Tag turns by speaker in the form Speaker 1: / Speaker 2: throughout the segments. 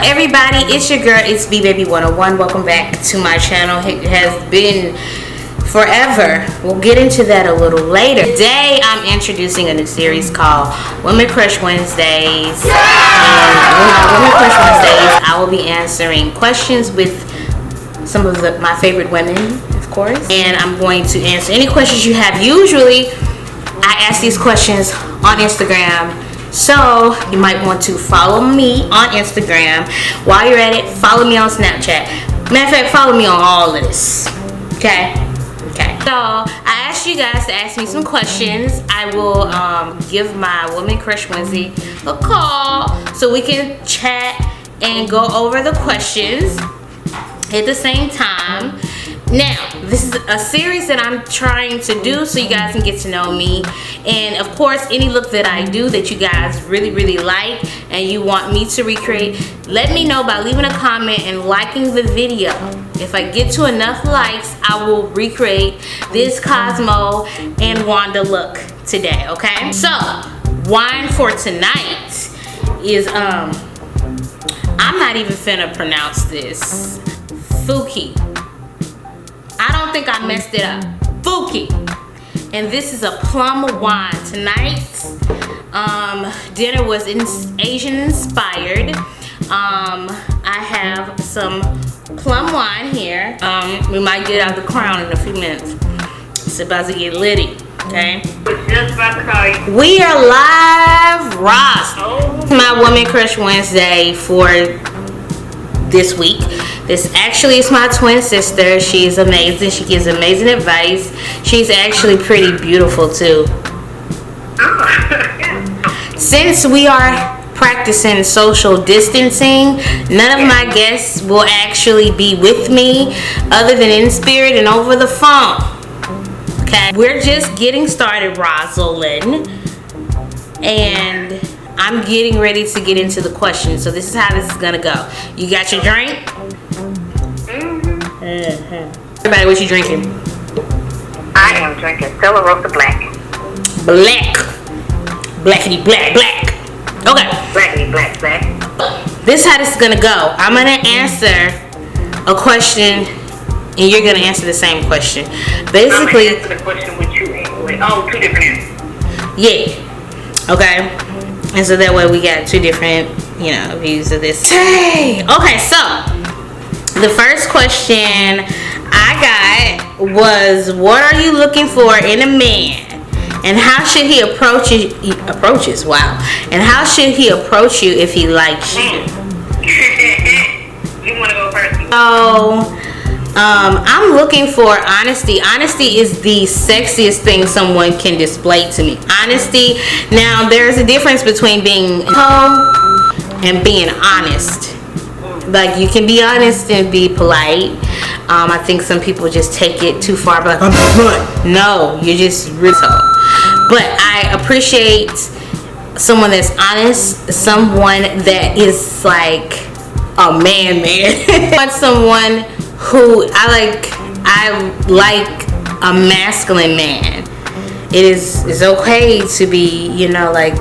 Speaker 1: everybody, it's your girl, it's B-Baby 101. Welcome back to my channel. It has been forever. We'll get into that a little later. Today I'm introducing a new series called Women Crush Wednesdays. And with my Women Crush Wednesdays, I will be answering questions with some of my favorite women, of course. And I'm going to answer any questions you have. Usually I ask these questions on Instagram, so you might want to follow me on Instagram. While you're at it, follow me on Snapchat. Matter of fact, follow me on all of this. Okay? So I asked you guys to ask me some questions. I will give my Women Crush Wednesday a call so we can chat and go over the questions at the same time. Now, this is a series that I'm trying to do so you guys can get to know me. And of course, any look that I do that you guys really like and you want me to recreate, let me know by leaving a comment and liking the video. If I get to enough likes, I will recreate this Cosmo and Wanda look today, okay? So, wine for tonight is, I'm not even finna pronounce this. Fuki. I don't think I messed it up. Fuki. And this is a plum wine. Tonight, dinner was Asian inspired. I have some plum wine here. We might get out the crown in a few minutes. It's about to get litty, okay?
Speaker 2: Just about to call you.
Speaker 1: We are live, Ross. My Woman Crush Wednesday for this week. This actually is my twin sister. She's amazing. She gives amazing advice. She's actually pretty beautiful too. Since we are practicing social distancing, none of my guests will actually be with me other than in spirit and over the phone. Okay, we're just getting started, Rosalind, and I'm getting ready to get into the questions. So this is how this is gonna go. You got your drink? Everybody, what you drinking?
Speaker 2: I am drinking Stella Rosa Black.
Speaker 1: Black. Blackity black. Okay.
Speaker 2: Blackity black.
Speaker 1: This is how this is gonna go. I'm gonna answer a question and you're gonna answer the same question. Basically,
Speaker 2: I'm gonna answer the question with you. Two different answers.
Speaker 1: Yeah. Okay. And so that way we got two different, views of this. Hey. Okay, so the first question I got was, what are you looking for in a man? And how should he approaches? Wow. And how should he approach you if he likes you?
Speaker 2: You want to go first?
Speaker 1: So, I'm looking for honesty. Honesty is the sexiest thing someone can display to me. Honesty. Now, there's a difference between being and being honest. Like, you can be honest and be polite. I think some people just take it too far. Like, I'm blunt. No, you're just real talk. But I appreciate someone that's honest, someone that is like a man. I want someone who I like a masculine man. It's okay to be, like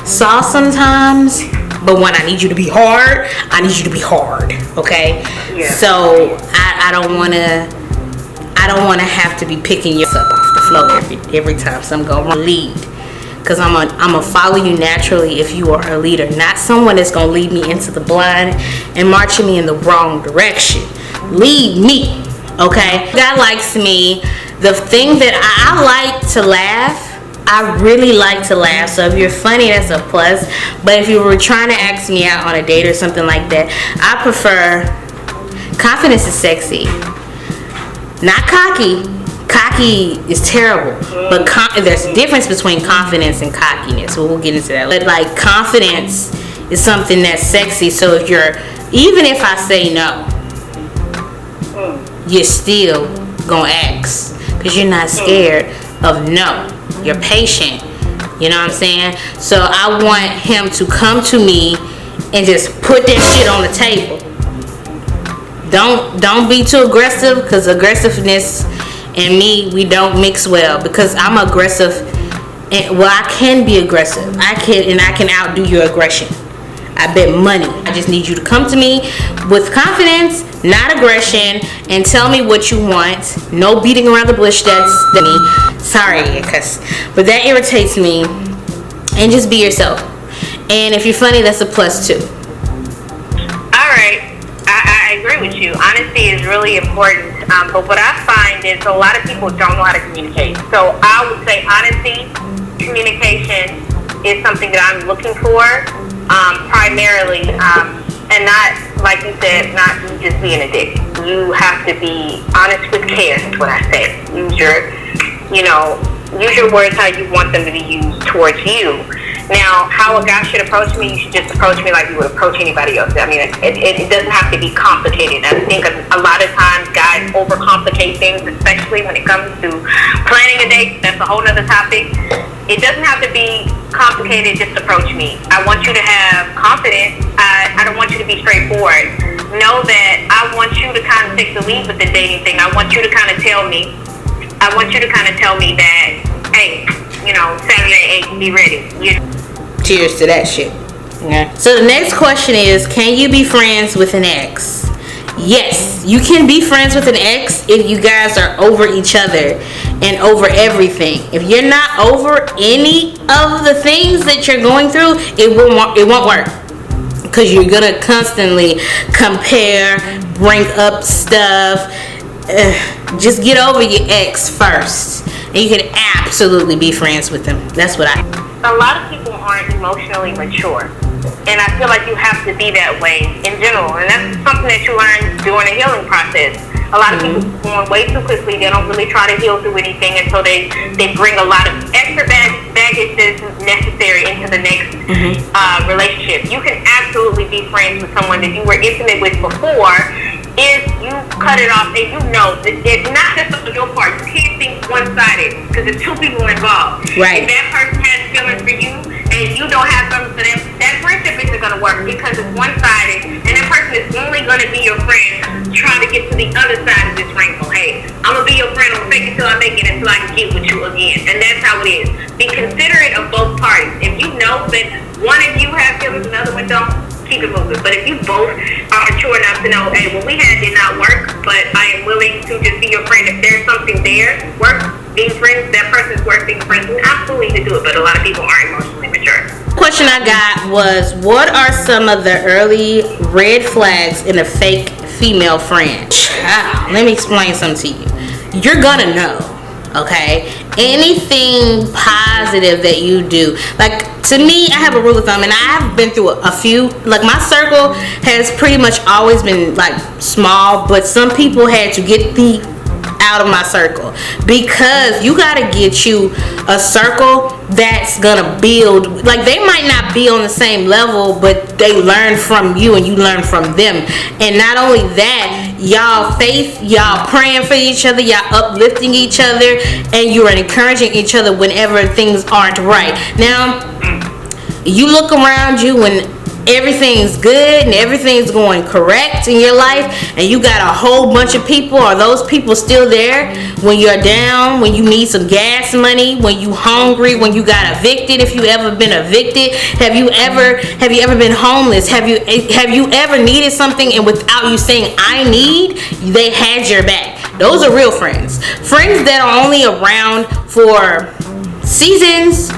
Speaker 1: soft sometimes. But when I need you to be hard, I need you to be hard, okay? Yeah. So I don't wanna have to be picking you up off the floor every time. So I'm gonna lead, cause I'm gonna follow you naturally if you are a leader, not someone that's gonna lead me into the blind and marching me in the wrong direction. Lead me, okay? God likes me. The thing that I like to laugh. I really like to laugh, so if you're funny, that's a plus. But if you were trying to ask me out on a date or something like that, I prefer, confidence is sexy, not cocky. Cocky is terrible, but there's a difference between confidence and cockiness. We'll get into that. But like, confidence is something that's sexy, so even if I say no, you're still gonna ask, because you're not scared of no. You're patient. You know what I'm saying? So I want him to come to me and just put that shit on the table. Don't be too aggressive, because aggressiveness and me, we don't mix well, because I'm aggressive. And, well, I can be aggressive. I can outdo your aggression. I bet money. I just need you to come to me with confidence, not aggression, and tell me what you want. No beating around the bush. That's me. Sorry, but that irritates me. And just be yourself. And if you're funny, that's a plus too.
Speaker 2: All right. I agree with you. Honesty is really important. But what I find is a lot of people don't know how to communicate. So I would say honesty, communication is something that I'm looking for primarily. And not, like you said, not just being a dick. You have to be honest with care, is what I say. Use your words how you want them to be used towards you. Now, how a guy should approach me, you should just approach me like you would approach anybody else. I mean, it doesn't have to be complicated. I think a lot of times guys overcomplicate things, especially when it comes to planning a date. That's a whole other topic. It doesn't have to be complicated. Just approach me. I want you to have confidence. I don't want you to be straightforward. Know that I want you to kind of take the lead with the dating thing. I want you to kind of tell me that, hey, Saturday 8, be ready.
Speaker 1: Cheers to that shit. Yeah. So the next question is, can you be friends with an ex? Yes, you can be friends with an ex if you guys are over each other and over everything. If you're not over any of the things that you're going through, it won't work. Because you're gonna constantly compare, bring up stuff. Just get over your ex first, and you can absolutely be friends with them. That's what
Speaker 2: A lot of people aren't emotionally mature, and I feel like you have to be that way in general, and that's something that you learn during the healing process. A lot of people going way too quickly. They don't really try to heal through anything, and so they bring a lot of extra baggage that's necessary into the next relationship. You can absolutely be friends with someone that you were intimate with before if you cut it off and you know that it's not just on your part. You can't think one-sided because there's two people involved.
Speaker 1: Right.
Speaker 2: If that person has feelings for you and you don't have something for them, that friendship isn't going to work because it's one-sided, and that person is only going to be your friend trying to get to the other side of this rainbow. Hey, I'm going to be your friend. I'm going to fake it till I make it until I can get with you again. And that's how it is. Be considerate of both parties. If you know that one of you has feelings and the other one don't, keep it moving. But if you both are mature enough to know, hey, what we had did not work, but I am willing to just be your friend. If there's something there, being friends, that person's worth being friends with, absolutely to do it. But a lot of people aren't emotionally mature.
Speaker 1: Question I got was, what are some of the early red flags in a fake female friend? Let me explain something to you. You're gonna know, okay? Anything positive that you do, like, to me, I have a rule of thumb, and I have been through a few. Like, my circle has pretty much always been like small, but some people had to get out of my circle, because you got to get you a circle that's gonna build. Like, they might not be on the same level, but they learn from you and you learn from them. And not only that, y'all praying for each other, y'all uplifting each other, and you are encouraging each other whenever things aren't right. Now, you look around you when everything's good and everything's going correct in your life, and you got a whole bunch of people. Are those people still there when you're down, when you need some gas money, when you hungry, when you got evicted? If you ever been evicted, have you ever been homeless? Have you ever needed something, and without you saying I need, they had your back? Those are real friends that are only around for seasons,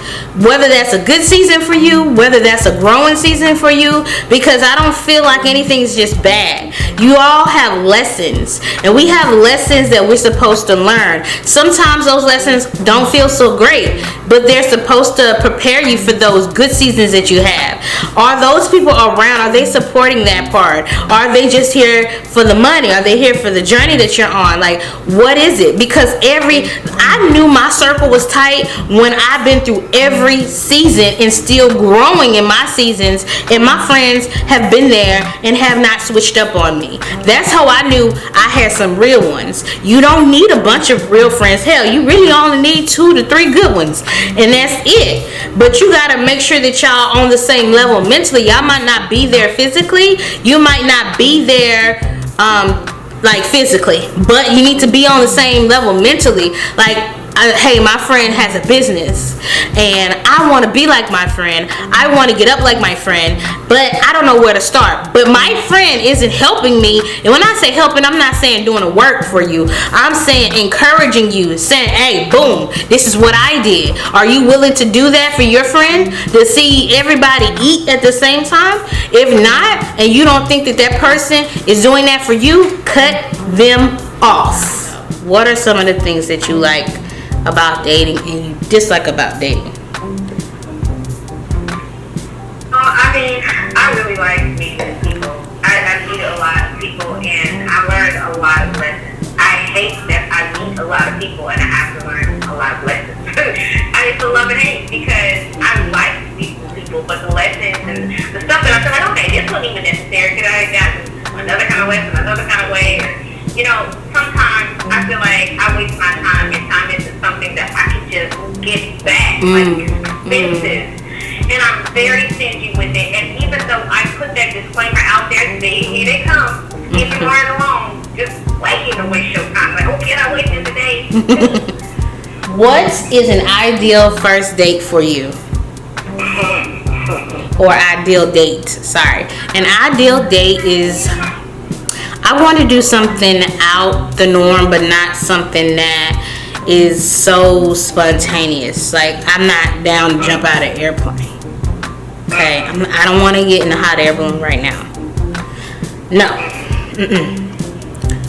Speaker 1: whether that's a good season for you, whether that's a growing season for you, because I don't feel like anything's just bad. You all have lessons, and we have lessons that we're supposed to learn. Sometimes those lessons don't feel so great, but they're supposed to prepare you for those good seasons that you have. Are those people around? Are they supporting that part? Are they just here for the money? Are they here for the journey that you're on? Like, what is it? Because I knew my circle was tight when I've been through every season and still growing in my seasons, and my friends have been there and have not switched up on me. That's how I knew I had some real ones. You don't need a bunch of real friends. Hell, you really only need 2 to 3 good ones, and that's it. But you gotta make sure that y'all on the same level mentally. Y'all might not be there physically, you might not be there like physically, but you need to be on the same level mentally. Like, hey, my friend has a business and I want to be like my friend. I want to get up like my friend, but I don't know where to start. But my friend isn't helping me. And when I say helping, I'm not saying doing the work for you. I'm saying encouraging you, saying, hey, boom, this is what I did. Are you willing to do that for your friend? To see everybody eat at the same time? If not, and you don't think that that person is doing that for you, cut them off. What are some of the things that you like about dating and you dislike about dating?
Speaker 2: I mean, I really like meeting people. I meet a lot of people and I learned a lot of lessons. I hate that I meet a lot of people and I have to learn a lot of lessons. I used to love and hate because I like meeting people, but the lessons and the stuff that I feel like, okay, this wasn't even necessary. Could I have gotten another kind of lesson, another kind of way? Or, you know, sometimes I feel like I waste my time and time into something that I can just get back, like expensive. And I'm very stingy with it. And even though I put that disclaimer out there, here they come. If you aren't alone, just waiting to waste your time. Like, okay, I wasted today.
Speaker 1: What is an ideal first date for you? Or ideal date, sorry. An ideal date is, I want to do something out the norm, but not something that is so spontaneous. Like, I'm not down to jump out of an airplane. Okay, I don't want to get in a hot air balloon right now. No.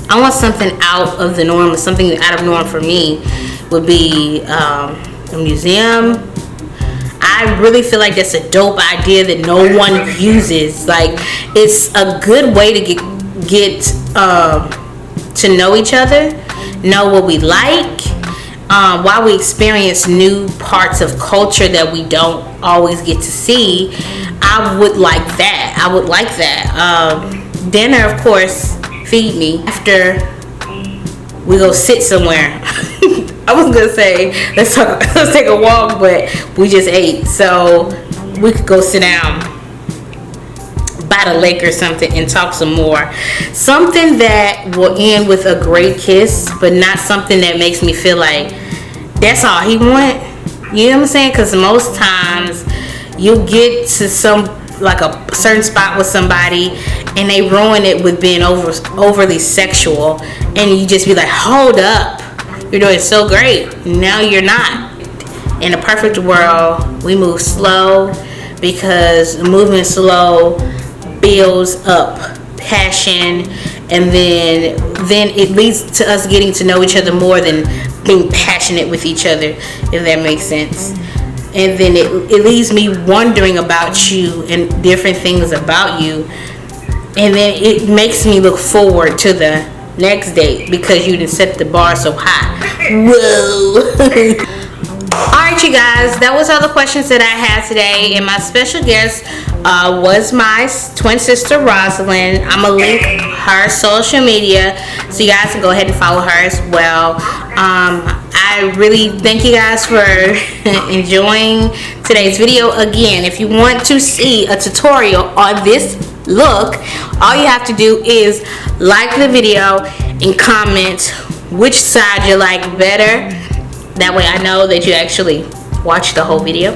Speaker 1: I want something out of the norm. Something out of norm for me would be a museum. I really feel like that's a dope idea that no one uses. Like, it's a good way to get to know each other, know what we like, while we experience new parts of culture that we don't always get to see. I would like that. I would like that. Dinner, of course, feed me. After we go sit somewhere. I was gonna say let's take a walk, but we just ate, so we could go sit down by the lake or something and talk some more. Something that will end with a great kiss, but not something that makes me feel like that's all he want. You know what I'm saying? Because most times you get to like a certain spot with somebody and they ruin it with being overly sexual, and you just be like, hold up, you're doing so great, now you're not. In a perfect world, we move slow, because moving slow builds up passion, and then it leads to us getting to know each other more than being passionate with each other, if that makes sense. And then it leaves me wondering about you and different things about you, and then it makes me look forward to the next date because you didn't set the bar so high. Whoa. Alright, you guys, that was all the questions that I had today, and my special guest was my twin sister Rosalind. I'm gonna link her social media so you guys can go ahead and follow her as well. I really thank you guys for enjoying today's video. Again, if you want to see a tutorial on this look, all you have to do is like the video and comment which side you like better. That way I know that you actually watched the whole video.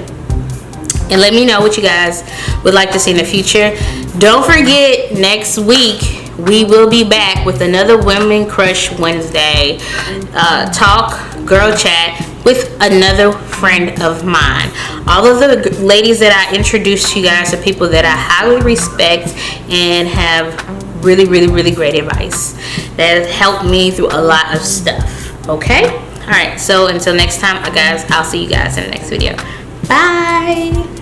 Speaker 1: And let me know what you guys would like to see in the future. Don't forget, next week we will be back with another Women Crush Wednesday talk, girl chat with another friend of mine. All of the ladies that I introduced to you guys are people that I highly respect and have really, really, really great advice that has helped me through a lot of stuff. Okay? Alright, so until next time, guys, I'll see you guys in the next video. Bye!